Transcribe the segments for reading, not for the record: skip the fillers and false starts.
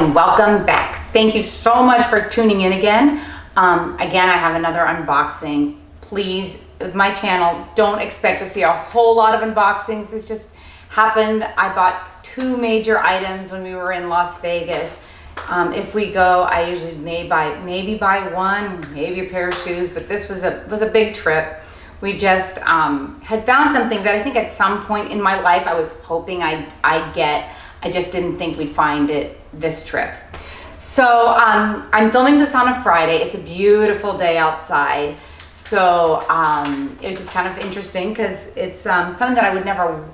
and welcome back. Thank you so much for tuning in again. Again, I have another unboxing. Please, with my channel, don't expect to see a whole lot of unboxings. This just happened. I bought two major items when we were in Las Vegas. If we go, I usually maybe buy one, maybe a pair of shoes, but this was a big trip. We just had found something that I think at some point in my life I was hoping I'd get. I just didn't think we'd find it this trip. So I'm filming this on a Friday. It's a beautiful day outside. So it was just kind of interesting because it's something that I would never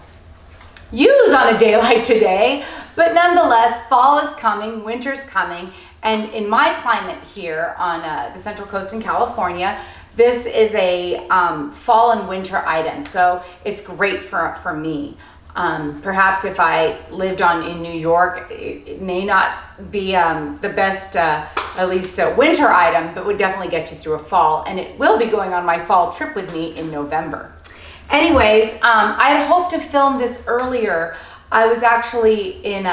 use on a day like today. But nonetheless, fall is coming, winter's coming. And in my climate here on the Central Coast in California, this is a fall and winter item. So it's great for me. Perhaps if I lived in New York, it may not be the best, at least a winter item, but would definitely get you through a fall. And it will be going on my fall trip with me in November. Anyways, I had hoped to film this earlier. I was actually in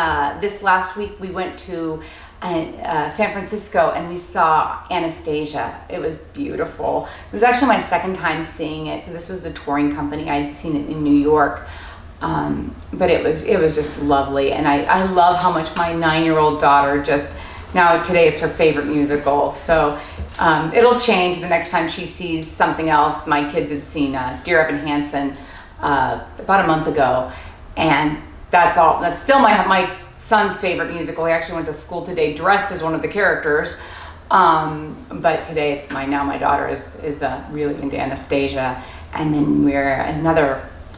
this last week, we went to San Francisco and we saw Anastasia. It was beautiful. It was actually my second time seeing it. So this was the touring company. I'd seen it in New York. But it was just lovely, and I love how much my 9-year-old daughter today it's her favorite musical. So it'll change the next time she sees something else. My kids had seen Dear Evan Hansen about a month ago, and that's still my son's favorite musical. He actually went to school today dressed as one of the characters. But today it's my daughter is really into Anastasia, and then we're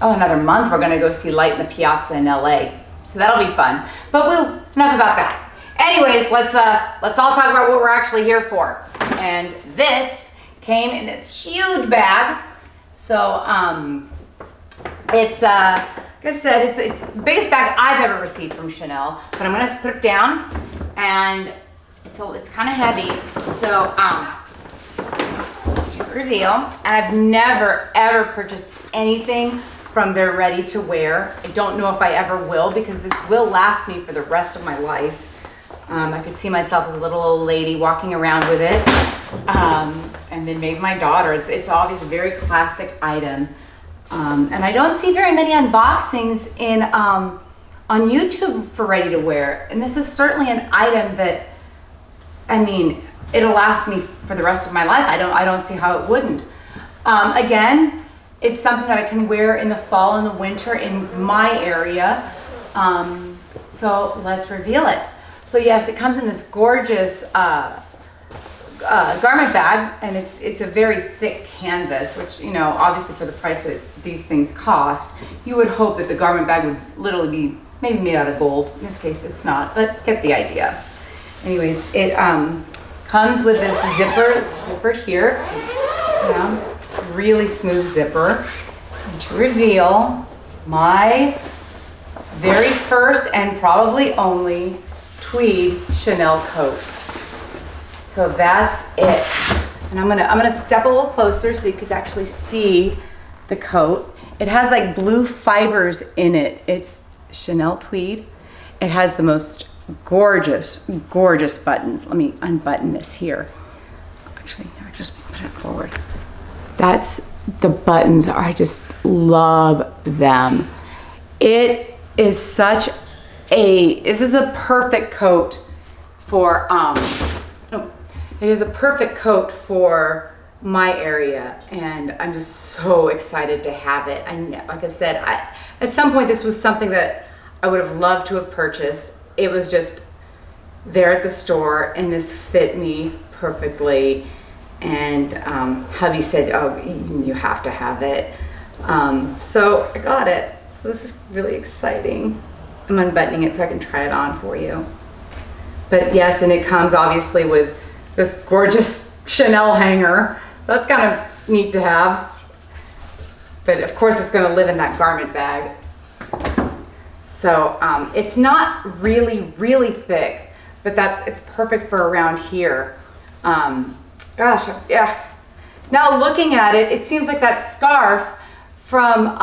another month we're gonna go see Light in the Piazza in LA. So that'll be fun. But enough about that. Anyways, let's all talk about what we're actually here for. And this came in this huge bag. So it's like I said, it's the biggest bag I've ever received from Chanel. But I'm gonna put it down, and it's kind of heavy. So to reveal, and I've never ever purchased anything from their ready to wear. I don't know if I ever will, because this will last me for the rest of my life. I could see myself as a little old lady walking around with it. And then maybe my daughter. It's obviously a very classic item. And I don't see very many unboxings on YouTube for ready to wear. And this is certainly an item that, it'll last me for the rest of my life. I don't see how it wouldn't. Again, it's something that I can wear in the fall and the winter in my area. So let's reveal it. So yes, it comes in this gorgeous garment bag, and it's a very thick canvas, which, obviously for the price that these things cost, you would hope that the garment bag would literally be maybe made out of gold. In this case, it's not, but get the idea. Anyways, it comes with this zipper here. Really smooth zipper. And to reveal my very first and probably only tweed Chanel coat. So that's it. And I'm gonna step a little closer so you could actually see the coat. It has like blue fibers in it. It's Chanel tweed. It has the most gorgeous buttons. Let me unbutton this here. Actually, I just put it forward. The buttons I just love them. This is a perfect coat for, it is a perfect coat for my area, and I'm just so excited to have it. Like I said, at some point this was something that I would have loved to have purchased. It was just there at the store, and this fit me perfectly. And hubby said, "Oh, you have to have it." So I got it. So this is really exciting. I'm unbuttoning it so I can try it on for you. But yes, and it comes obviously with this gorgeous Chanel hanger. So that's kind of neat to have. But of course it's going to live in that garment bag. So it's not really thick, but it's perfect for around here. Gosh, yeah. Now looking at it, it seems like that scarf from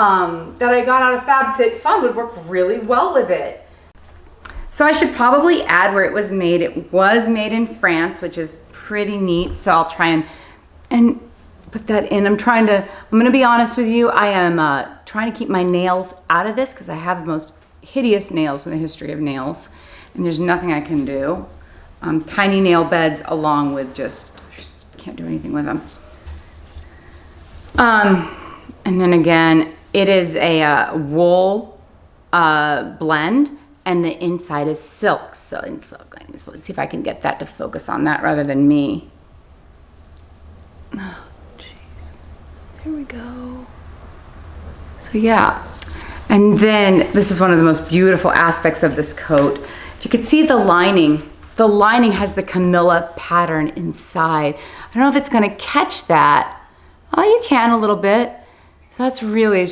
that I got out of FabFitFun would work really well with it. So I should probably add where it was made. It was made in France, which is pretty neat. So I'll try and put that in. I'm gonna be honest with you. I am trying to keep my nails out of this because I have the most hideous nails in the history of nails, and there's nothing I can do. Tiny nail beds along with just can't do anything with them. And then again, it is a wool blend, and the inside is silk. So let's see if I can get that to focus on that rather than me. Oh, jeez. There we go. So yeah. And then this is one of the most beautiful aspects of this coat. You can see the lining. The lining has the Camilla pattern inside. I don't know if it's gonna catch that. Oh, you can a little bit. So it's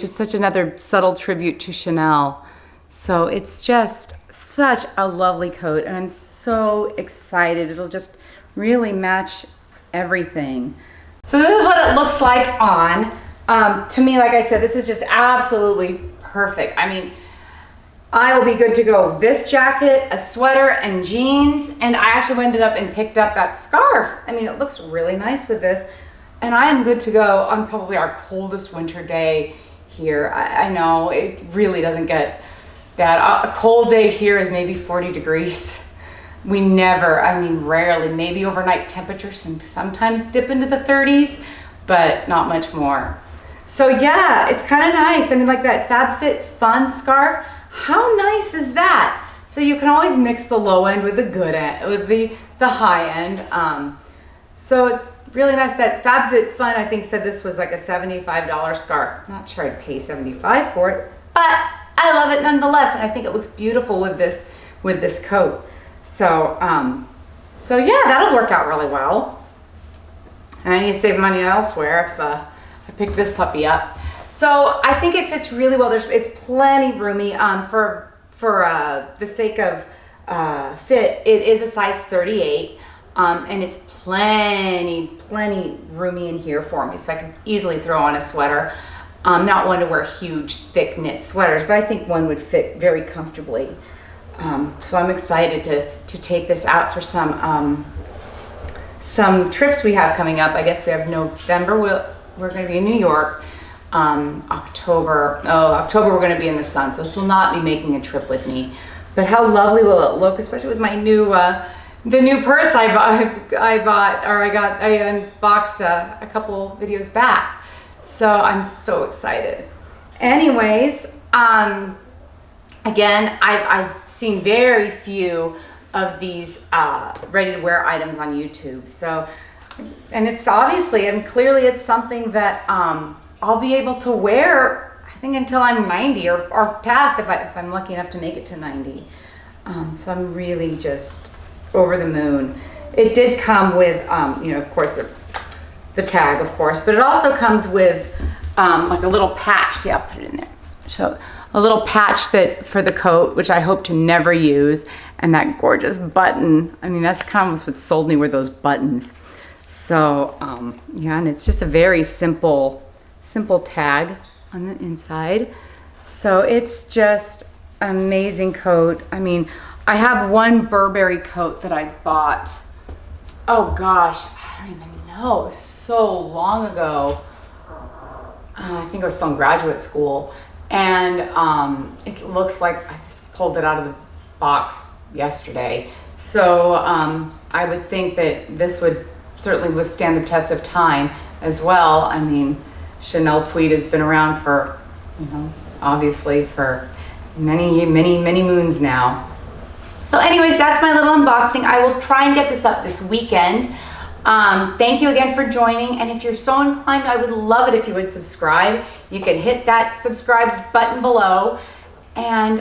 just such another subtle tribute to Chanel. So it's just such a lovely coat, and I'm so excited. It'll just really match everything. So this is what it looks like on. To me, like I said, this is just absolutely perfect. I mean, I will be good to go. This jacket, a sweater, and jeans, and I actually ended up and picked up that scarf. I mean, it looks really nice with this, and I am good to go on probably our coldest winter day here. I know it really doesn't get bad. A cold day here is maybe 40 degrees. We never, I mean, rarely, maybe overnight temperatures sometimes dip into the 30s, but not much more. So yeah, it's kind of nice. I mean, like that FabFitFun scarf. How nice is that? So you can always mix the low end with the good end, with the high end. So it's really nice. That FabFitFun, I think, said this was like a $75 scarf. I'm not sure I'd pay $75 for it, but I love it nonetheless, and I think it looks beautiful with this coat. So so yeah, that'll work out really well. And I need to save money elsewhere if I pick this puppy up. So I think it fits really well. It's plenty roomy. For the sake of fit, it is a size 38, and it's plenty roomy in here for me, so I can easily throw on a sweater. I'm not one to wear huge, thick knit sweaters, but I think one would fit very comfortably. So I'm excited to take this out for some trips we have coming up. I guess we have November. We're going to be in New York. October we're going to be in the sun, so this will not be making a trip with me. But how lovely will it look, especially with my new the new purse I unboxed a couple videos back. So I'm so excited. Anyways, again, I've seen very few of these ready to wear items on YouTube. So, and it's obviously, and clearly it's something that I'll be able to wear, I think, until I'm 90 or past, if I'm lucky enough to make it to 90. So I'm really just over the moon. It did come with, of course, the tag, of course, but it also comes with like a little patch. See, I'll put it in there. So a little patch for the coat, which I hope to never use, and that gorgeous button. I mean, that's kind of almost what sold me, were those buttons. So yeah, and it's just a very simple tag on the inside. So it's just an amazing coat. I mean, I have one Burberry coat that I bought, oh gosh, I don't even know, it was so long ago. I think I was still in graduate school, and it looks like I just pulled it out of the box yesterday. So I would think that this would certainly withstand the test of time as well. I mean, Chanel tweed has been around for, obviously for many moons now. So anyways, that's my little unboxing. I will try and get this up this weekend. Thank you again for joining, and if you're so inclined, I would love it if you would subscribe. You can hit that subscribe button below, and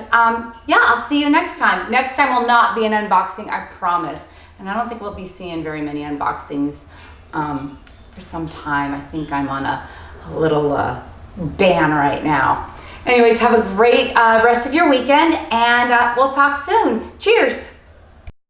yeah, I'll see you next time. Next time will not be an unboxing, I promise, and I don't think we'll be seeing very many unboxings for some time. I think I'm on a little ban right now. Anyways, have a great rest of your weekend, and we'll talk soon. Cheers.